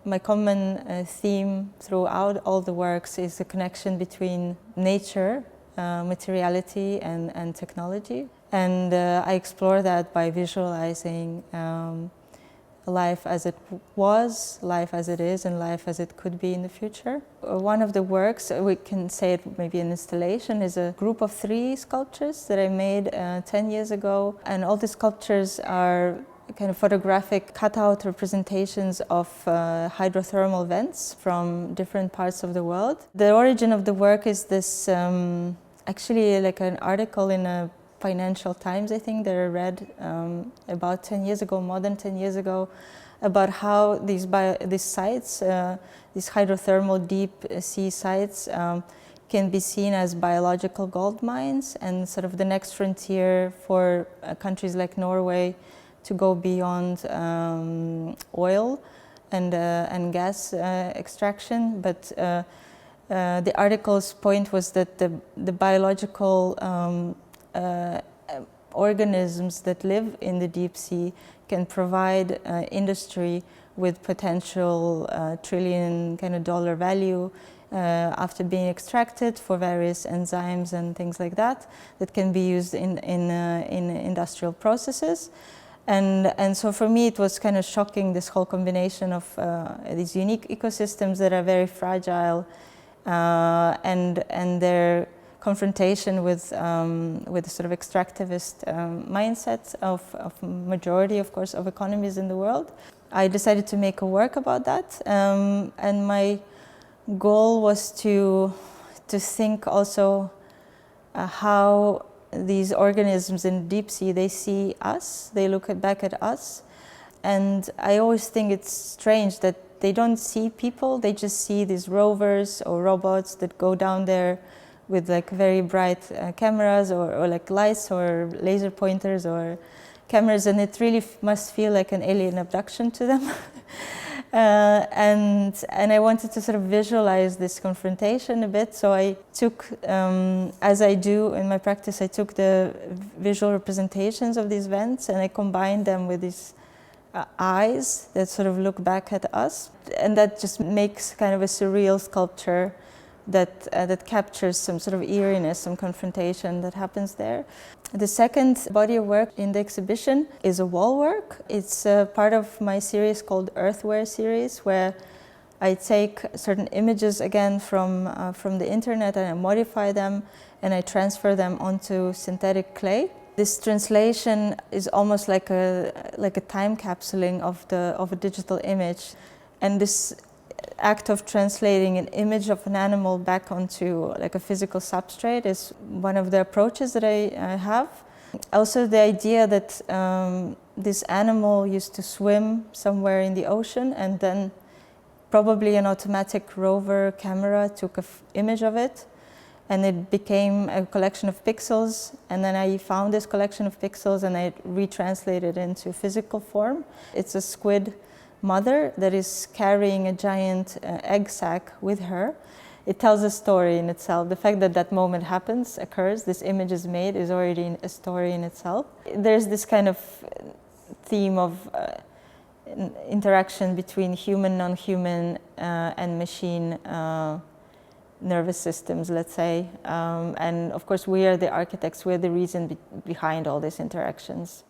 My common theme throughout all the works is the connection between nature, materiality and technology. And I explore that by visualizing life as it was, life as it is, and life as it could be in the future. One of the works, we can say it maybe an installation, is a group of 3 sculptures that I made 10 years ago. And all the sculptures are kind of photographic cutout representations of hydrothermal vents from different parts of the world. The origin of the work is this, actually like an article in a Financial Times, I think, that I read about 10 years ago, more than 10 years ago, about how these sites, these hydrothermal deep sea sites, can be seen as biological gold mines and sort of the next frontier for countries like Norway to go beyond oil and gas extraction. But the article's point was that the biological organisms that live in the deep sea can provide industry with potential trillion kind of dollar value after being extracted for various enzymes and things like that can be used in industrial processes. And so for me it was kind of shocking, this whole combination of these unique ecosystems that are very fragile and their confrontation with sort of extractivist mindset of majority, of course, of economies in the world. I decided to make a work about that, and my goal was to think also how these organisms in deep sea, they see us, they look back at us, and I always think it's strange that they don't see people, they just see these rovers or robots that go down there with like very bright cameras or like lights or laser pointers or cameras, and it really must feel like an alien abduction to them. And I wanted to sort of visualize this confrontation a bit, so I took, as I do in my practice, I took the visual representations of these vents and I combined them with these eyes that sort of look back at us, and that just makes kind of a surreal sculpture that captures some sort of eeriness, some confrontation that happens there. The second body of work in the exhibition is a wall work. It's part of my series called Earthware series, where I take certain images again from the internet and I modify them and I transfer them onto synthetic clay. This translation is almost like a time capsuling of a digital image, and this act of translating an image of an animal back onto like a physical substrate is one of the approaches that I have. Also the idea that this animal used to swim somewhere in the ocean, and then probably an automatic rover camera took an image of it and it became a collection of pixels, and then I found this collection of pixels and I retranslated it into physical form. It's a squid mother that is carrying a giant egg sac with her. It tells a story in itself. The fact that that moment occurs, this image is made, is already a story in itself. There's this kind of theme of interaction between human, non-human, and machine nervous systems, let's say. And of course, we are the architects, we're the reason behind all these interactions.